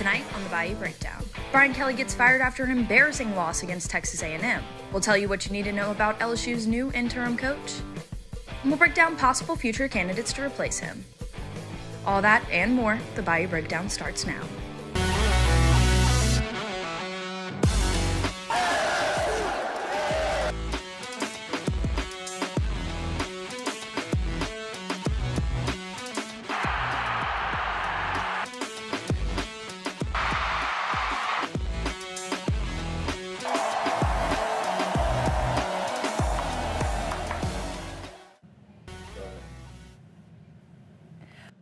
Tonight on the Bayou Breakdown, Brian Kelly gets fired after an embarrassing loss against Texas A&M. We'll tell you what you need to know about LSU's new interim coach, and we'll break down possible future candidates to replace him. All that and more, the Bayou Breakdown starts now.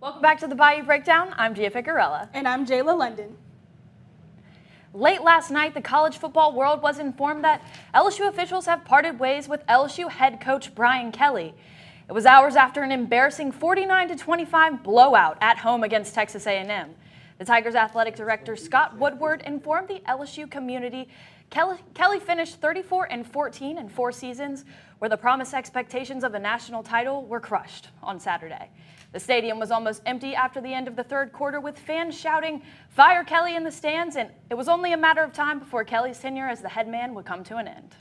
Welcome back to the Bayou Breakdown. I'm Gia Picarella. And I'm Jayla London. Late last night, the college football world was informed that LSU officials have parted ways with LSU head coach Brian Kelly. It was hours after an embarrassing 49-25 blowout at home against Texas A&M. The Tigers athletic director Scott Woodward informed the LSU community Kelly finished 34-14 in 4 seasons, where the promised expectations of a national title were crushed on Saturday. The stadium was almost empty after the end of the third quarter, with fans shouting, "Fire Kelly" in the stands, and it was only a matter of time before Kelly's tenure as the head man would come to an end.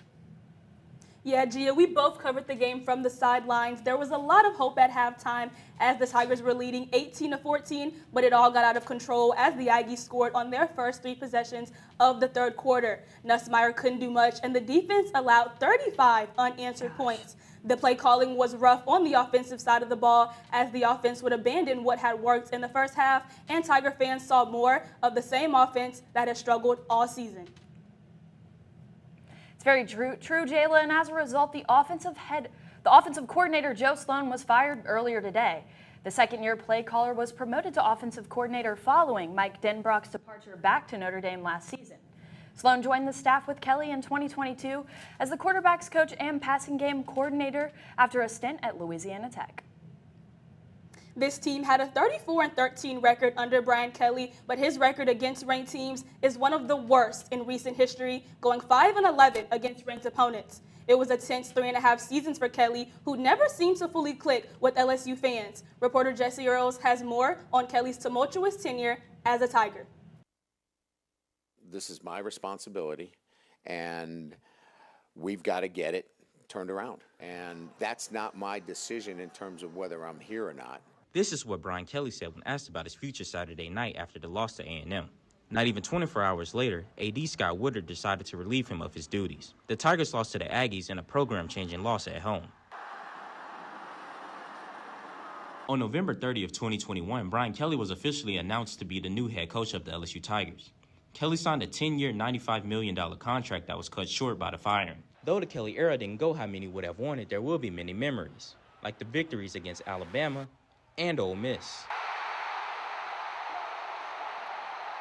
Yeah, Gia, we both covered the game from the sidelines. There was a lot of hope at halftime as the Tigers were leading 18-14, but it all got out of control as the Aggies scored on their first 3 possessions of the third quarter. Nussmeier couldn't do much, and the defense allowed 35 unanswered points. The play calling was rough on the offensive side of the ball as the offense would abandon what had worked in the first half, and Tiger fans saw more of the same offense that has struggled all season. It's very true, Jayla, and as a result, the offensive coordinator Joe Sloan was fired earlier today. The second-year play caller was promoted to offensive coordinator following Mike Denbrock's departure back to Notre Dame last season. Sloan joined the staff with Kelly in 2022 as the quarterbacks coach and passing game coordinator after a stint at Louisiana Tech. This team had a 34-13 record under Brian Kelly, but his record against ranked teams is one of the worst in recent history, going 5-11 against ranked opponents. It was a tense 3.5 seasons for Kelly, who never seemed to fully click with LSU fans. Reporter Jesse Earls has more on Kelly's tumultuous tenure as a Tiger. This is my responsibility, and we've got to get it turned around. And that's not my decision in terms of whether I'm here or not. This is what Brian Kelly said when asked about his future Saturday night after the loss to A&M. Not even 24 hours later, AD Scott Woodward decided to relieve him of his duties. The Tigers lost to the Aggies in a program-changing loss at home. On November 30th, 2021, Brian Kelly was officially announced to be the new head coach of the LSU Tigers. Kelly signed a 10-year, $95 million contract that was cut short by the firing. Though the Kelly era didn't go how many would have wanted, there will be many memories, like the victories against Alabama and Ole Miss.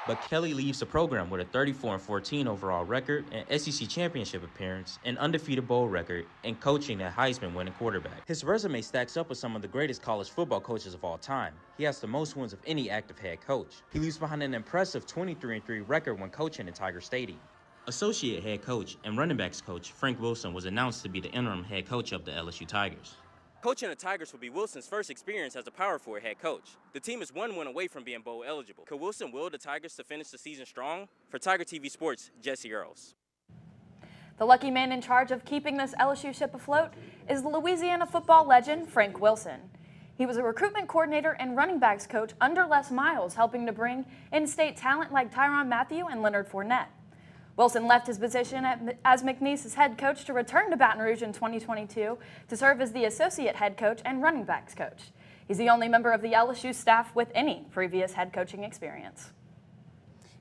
But Kelly leaves the program with a 34-14 overall record, an SEC championship appearance, an undefeated bowl record, and coaching a Heisman-winning quarterback. His resume stacks up with some of the greatest college football coaches of all time. He has the most wins of any active head coach. He leaves behind an impressive 23-3 record when coaching in Tiger Stadium. Associate head coach and running backs coach Frank Wilson was announced to be the interim head coach of the LSU Tigers. Coaching the Tigers will be Wilson's first experience as a Power 4 head coach. The team is 1 win away from being bowl eligible. Could Wilson will the Tigers to finish the season strong? For Tiger TV Sports, Jesse Earls. The lucky man in charge of keeping this LSU ship afloat is the Louisiana football legend Frank Wilson. He was a recruitment coordinator and running backs coach under Les Miles, helping to bring in-state talent like Tyrann Mathieu and Leonard Fournette. Wilson left his position as McNeese's head coach to return to Baton Rouge in 2022 to serve as the associate head coach and running backs coach. He's the only member of the LSU staff with any previous head coaching experience.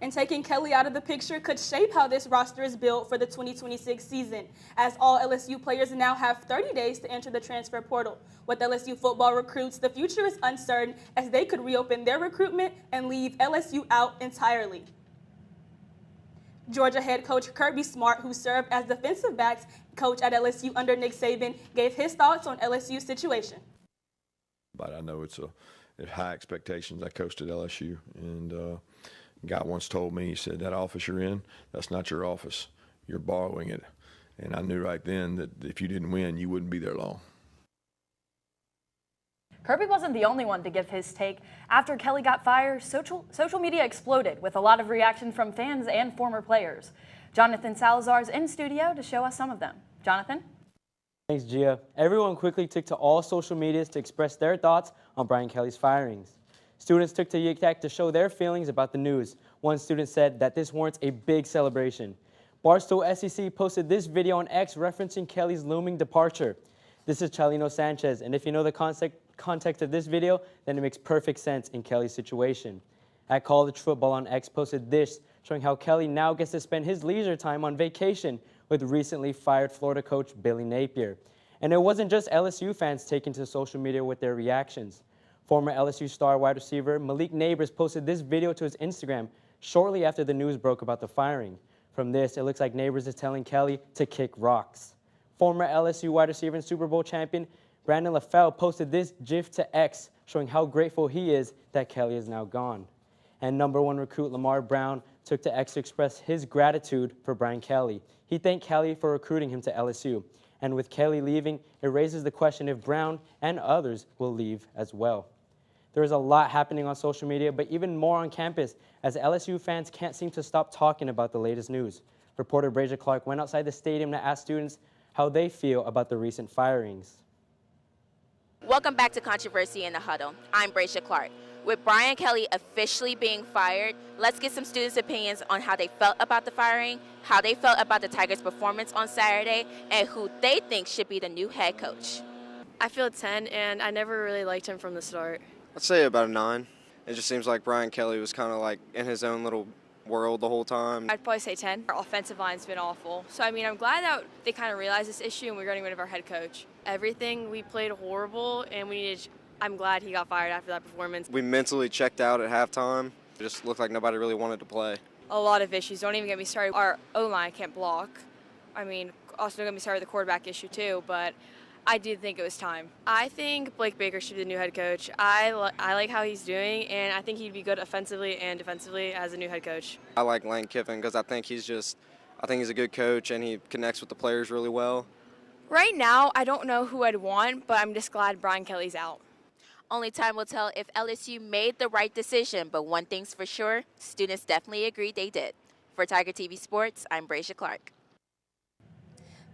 And taking Kelly out of the picture could shape how this roster is built for the 2026 season, as all LSU players now have 30 days to enter the transfer portal. With LSU football recruits, the future is uncertain as they could reopen their recruitment and leave LSU out entirely. Georgia head coach Kirby Smart, who served as defensive backs coach at LSU under Nick Saban, gave his thoughts on LSU's situation. But I know it's high expectations. I coached at LSU, and a guy once told me, he said, that office you're in, that's not your office. You're borrowing it. And I knew right then that if you didn't win, you wouldn't be there long. Kirby wasn't the only one to give his take. After Kelly got fired, social media exploded with a lot of reaction from fans and former players. Jonathan Salazar is in studio to show us some of them. Jonathan? Thanks, Gia. Everyone quickly took to all social medias to express their thoughts on Brian Kelly's firings. Students took to YikTak to show their feelings about the news. One student said that this warrants a big celebration. Barstool SEC posted this video on X referencing Kelly's looming departure. This is Chalino Sanchez, and if you know the context of this video, then it makes perfect sense in Kelly's situation. At College Football on X posted this, showing how Kelly now gets to spend his leisure time on vacation with recently fired Florida coach Billy Napier. And it wasn't just LSU fans taking to social media with their reactions. Former LSU star wide receiver Malik Neighbors posted this video to his Instagram shortly after the news broke about the firing. From this, it looks like Neighbors is telling Kelly to kick rocks. Former LSU wide receiver and Super Bowl champion Brandon LaFell posted this GIF to X, showing how grateful he is that Kelly is now gone. And #1 recruit Lamar Brown took to X to express his gratitude for Brian Kelly. He thanked Kelly for recruiting him to LSU. And with Kelly leaving, it raises the question if Brown and others will leave as well. There is a lot happening on social media, but even more on campus, as LSU fans can't seem to stop talking about the latest news. Reporter Brasia Clark went outside the stadium to ask students how they feel about the recent firings. Welcome back to Controversy in the Huddle. I'm Brasia Clark. With Brian Kelly officially being fired, let's get some students' opinions on how they felt about the firing, how they felt about the Tigers' performance on Saturday, and who they think should be the new head coach. I feel a 10, and I never really liked him from the start. I'd say about a 9. It just seems like Brian Kelly was kind of like in his own little world the whole time. I'd probably say 10. Our offensive line's been awful. So, I mean, I'm glad that they kind of realized this issue and we're getting rid of our head coach. Everything, we played horrible, and I'm glad he got fired after that performance. We mentally checked out at halftime. It just looked like nobody really wanted to play. A lot of issues. Don't even get me started. Our O-line can't block. I mean, also don't get me started with the quarterback issue too, but I do think it was time. I think Blake Baker should be the new head coach. I like how he's doing, and I think he'd be good offensively and defensively as a new head coach. I like Lane Kiffin because I think he's a good coach and he connects with the players really well. Right now, I don't know who I'd want, but I'm just glad Brian Kelly's out. Only time will tell if LSU made the right decision, but one thing's for sure, students definitely agreed they did. For Tiger TV Sports, I'm Brasia Clark.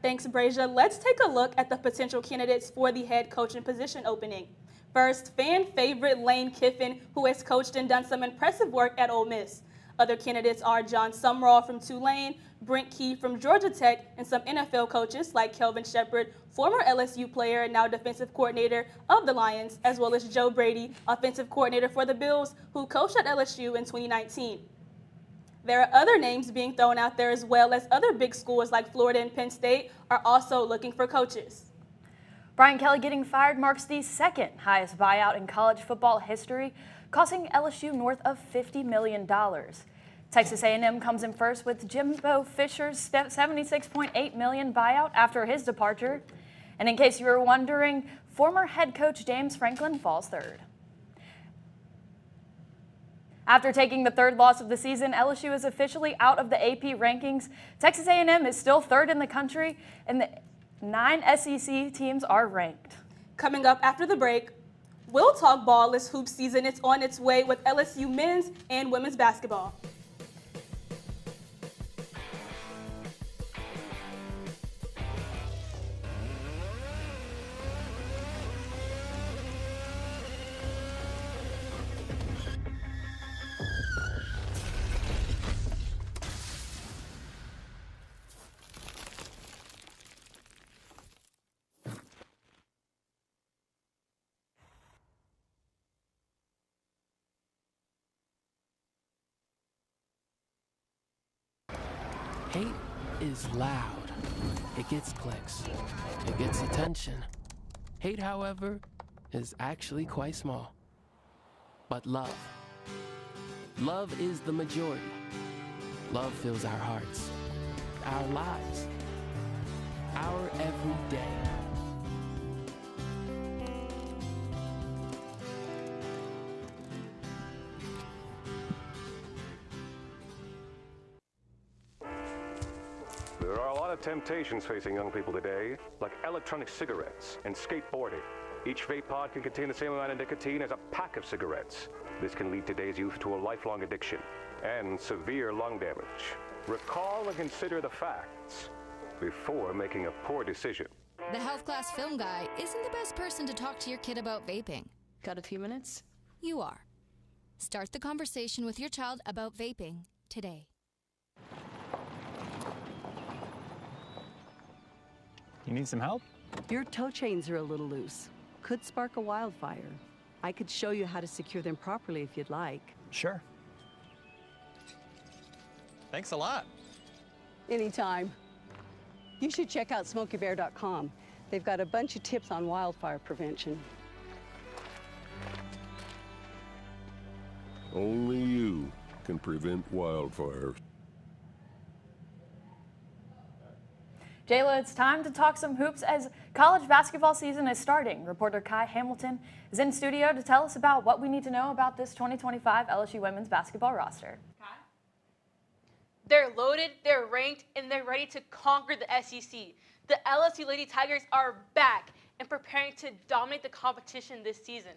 Thanks, Brasia. Let's take a look at the potential candidates for the head coaching position opening. First, fan favorite Lane Kiffin, who has coached and done some impressive work at Ole Miss. Other candidates are John Sumrall from Tulane, Brent Key from Georgia Tech, and some NFL coaches like Kelvin Shepherd, former LSU player and now defensive coordinator of the Lions, as well as Joe Brady, offensive coordinator for the Bills, who coached at LSU in 2019. There are other names being thrown out there as well, as other big schools like Florida and Penn State are also looking for coaches. Brian Kelly getting fired marks the second highest buyout in college football history, costing LSU north of $50 million. Texas A&M comes in first with Jimbo Fisher's $76.8 million buyout after his departure. And in case you were wondering, former head coach James Franklin falls third. After taking the third loss of the season, LSU is officially out of the AP rankings. Texas A&M is still third in the country, and the 9 SEC teams are ranked. Coming up after the break, we'll talk ball as hoop season is on its way with LSU men's and women's basketball. Hate is loud. It gets clicks. It gets attention. Hate, however, is actually quite small. But love. Love is the majority. Love fills our hearts, our lives, our everyday. There are a lot of temptations facing young people today, like electronic cigarettes and skateboarding. Each vape pod can contain the same amount of nicotine as a pack of cigarettes. This can lead today's youth to a lifelong addiction and severe lung damage. Recall and consider the facts before making a poor decision. The health class film guy isn't the best person to talk to your kid about vaping. Got a few minutes? You are. Start the conversation with your child about vaping today. You need some help? Your tow chains are a little loose. Could spark a wildfire. I could show you how to secure them properly if you'd like. Sure. Thanks a lot. Anytime. You should check out SmokeyBear.com. They've got a bunch of tips on wildfire prevention. Only you can prevent wildfires. Jayla, it's time to talk some hoops as college basketball season is starting. Reporter Kai Hamilton is in studio to tell us about what we need to know about this 2025 LSU women's basketball roster. They're loaded, they're ranked, and they're ready to conquer the SEC. The LSU Lady Tigers are back and preparing to dominate the competition this season.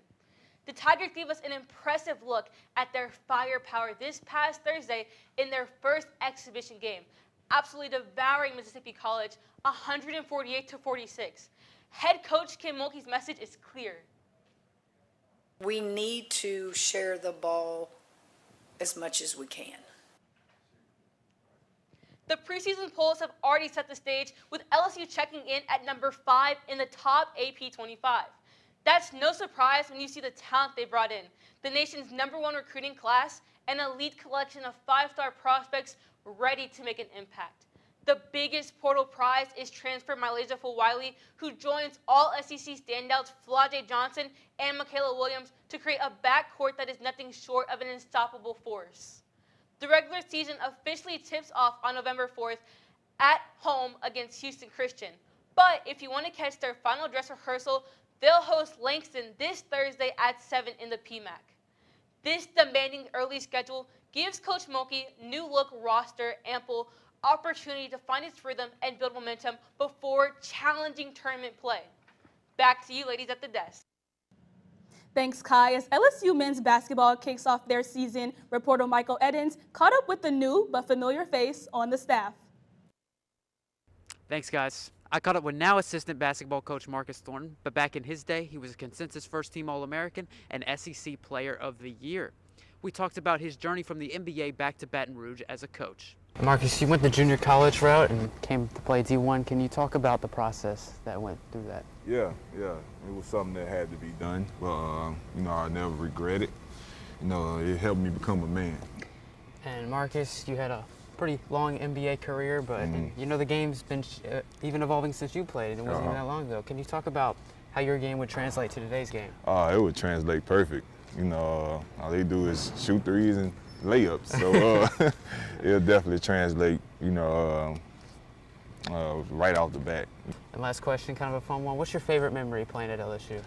The Tigers gave us an impressive look at their firepower this past Thursday in their first exhibition game, absolutely devouring Mississippi College 148-46. Head coach Kim Mulkey's message is clear. We need to share the ball as much as we can. The preseason polls have already set the stage, with LSU checking in at number 5 in the top AP 25. That's no surprise when you see the talent they brought in, the nation's #1 recruiting class, an elite collection of 5-star prospects ready to make an impact. The biggest portal prize is transfer Mylasia Fulwiley, who joins all SEC standouts Flau'jae Johnson and Michaela Williams to create a backcourt that is nothing short of an unstoppable force. The regular season officially tips off on November 4th at home against Houston Christian. But if you want to catch their final dress rehearsal, they'll host Langston this Thursday at 7 in the PMAC. This demanding early schedule gives Coach Mulkey new look roster ample opportunity to find its rhythm and build momentum before challenging tournament play. Back to you ladies at the desk. Thanks, Kai. As LSU men's basketball kicks off their season, reporter Michael Eddins caught up with the new but familiar face on the staff. Thanks, guys. I caught up with now assistant basketball coach Marcus Thornton, but back in his day, he was a consensus first-team All-American and SEC Player of the Year. We talked about his journey from the NBA back to Baton Rouge as a coach. Marcus, you went the junior college route and came to play D1. Can you talk about the process that went through that? Yeah, it was something that had to be done, but I never regret it. It helped me become a man. And Marcus, you had a pretty long NBA career, but the game's been even evolving since you played. It wasn't even that long ago. Can you talk about how your game would translate to today's game? It would translate perfect. All they do is shoot threes and layups, so it'll definitely translate, right off the bat. And last question, kind of a fun one. What's your favorite memory playing at LSU?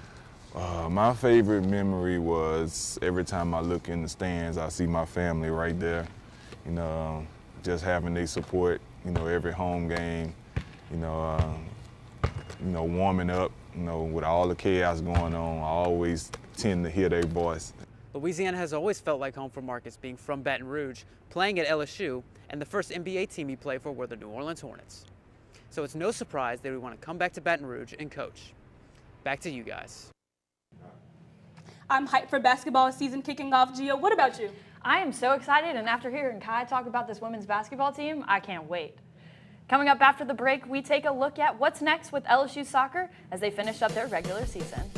My favorite memory was every time I look in the stands, I see my family right there. Just having their support, every home game, warming up, with all the chaos going on, I always tend to hear their voice. Louisiana has always felt like home for Marcus, being from Baton Rouge, playing at LSU, and the first NBA team he played for were the New Orleans Hornets. So it's no surprise that we want to come back to Baton Rouge and coach. Back to you guys. I'm hyped for basketball season kicking off. Gia, what about you? I am so excited, and after hearing Kai talk about this women's basketball team, I can't wait. Coming up after the break, we take a look at what's next with LSU soccer as they finish up their regular season.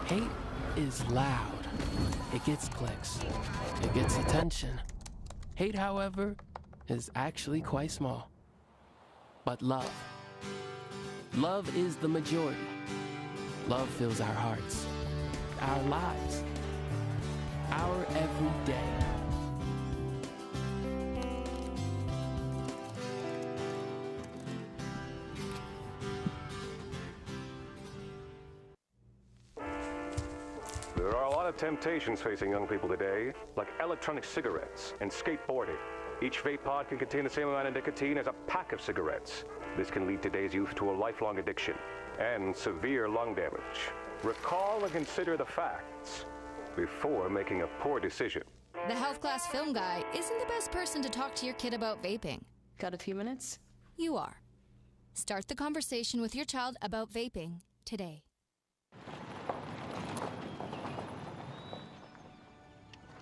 Hate is loud. It gets clicks. It gets attention. Hate, however, is actually quite small. But love, Love is the majority. Love fills our hearts, our lives, our everyday. There are a lot of temptations facing young people today, like electronic cigarettes and skateboarding. Each vape pod can contain the same amount of nicotine as a pack of cigarettes. This can lead today's youth to a lifelong addiction and severe lung damage. Recall and consider the facts before making a poor decision. The health class film guy isn't the best person to talk to your kid about vaping. Got a few minutes? You are. Start the conversation with your child about vaping today.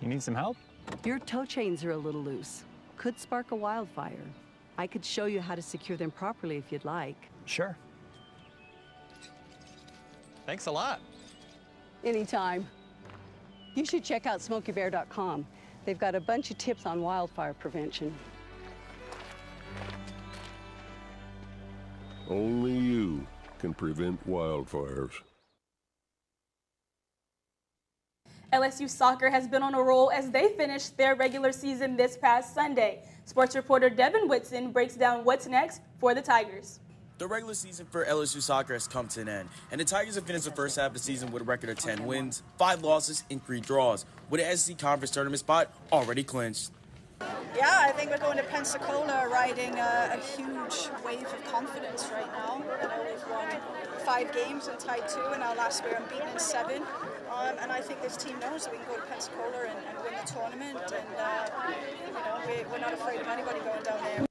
You need some help? Your toe chains are a little loose. Could spark a wildfire. I could show you how to secure them properly if you'd like. Sure. Thanks a lot. Anytime. You should check out SmokeyBear.com. They've got a bunch of tips on wildfire prevention. Only you can prevent wildfires. LSU soccer has been on a roll as they finished their regular season this past Sunday. Sports reporter Devin Whitson breaks down what's next for the Tigers. The regular season for LSU soccer has come to an end, and the Tigers have finished the first half of the season with a record of 10 wins, 5 losses, and 3 draws, with an SEC Conference tournament spot already clinched. Yeah, I think we're going to Pensacola riding a huge wave of confidence right now. You know, we've won 5 games and tied 2, and our last we're unbeaten in 7. And I think this team knows that we can go to Pensacola and win the tournament. And, you know, we're not afraid of anybody going down there.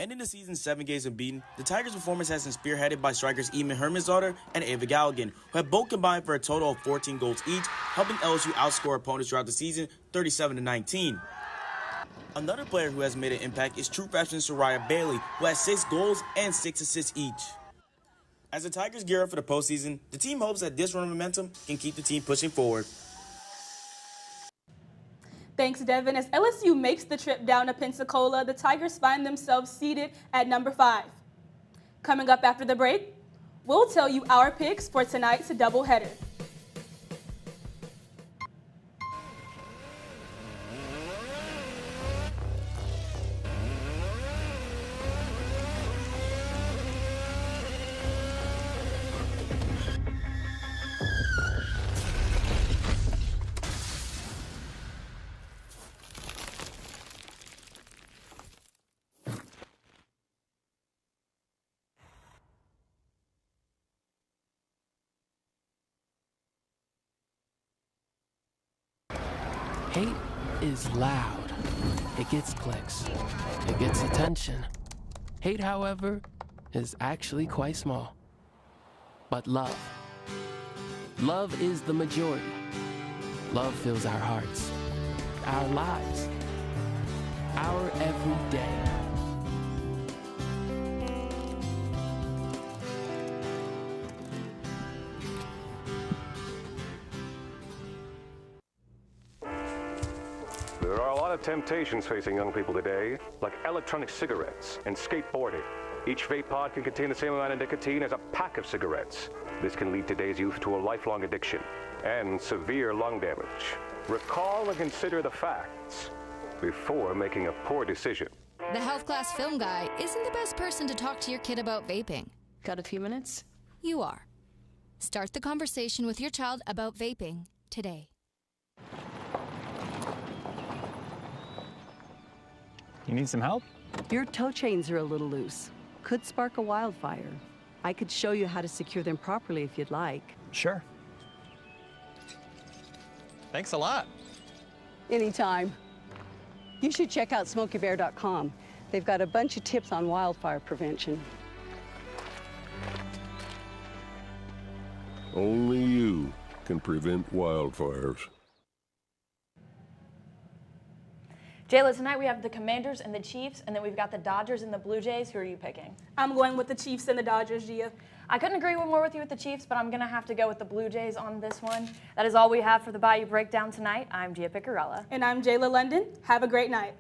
Ending the season 7 games unbeaten, the Tigers' performance has been spearheaded by strikers Eamon Hermansdottir and Ava Galligan, who have both combined for a total of 14 goals each, helping LSU outscore opponents throughout the season 37-19. Another player who has made an impact is true freshman Soraya Bailey, who has 6 goals and 6 assists each. As the Tigers gear up for the postseason, the team hopes that this run of momentum can keep the team pushing forward. Thanks, Devin. As LSU makes the trip down to Pensacola, the Tigers find themselves seated at number 5. Coming up after the break, we'll tell you our picks for tonight's doubleheader. Hate is loud. It gets clicks. It gets attention. Hate, however, is actually quite small. But love. Love is the majority. Love fills our hearts, our lives, our everyday. There are a lot of temptations facing young people today, like electronic cigarettes and skateboarding. Each vape pod can contain the same amount of nicotine as a pack of cigarettes. This can lead today's youth to a lifelong addiction and severe lung damage. Recall and consider the facts before making a poor decision. The health class film guy isn't the best person to talk to your kid about vaping. Got a few minutes? You are. Start the conversation with your child about vaping today. You need some help? Your toe chains are a little loose. Could spark a wildfire. I could show you how to secure them properly if you'd like. Sure. Thanks a lot. Anytime. You should check out SmokeyBear.com. They've got a bunch of tips on wildfire prevention. Only you can prevent wildfires. Jayla, tonight we have the Commanders and the Chiefs, and then we've got the Dodgers and the Blue Jays. Who are you picking? I'm going with the Chiefs and the Dodgers, Gia. I couldn't agree more with you with the Chiefs, but I'm going to have to go with the Blue Jays on this one. That is all we have for the Bayou Breakdown tonight. I'm Gia Picarella. And I'm Jayla London. Have a great night.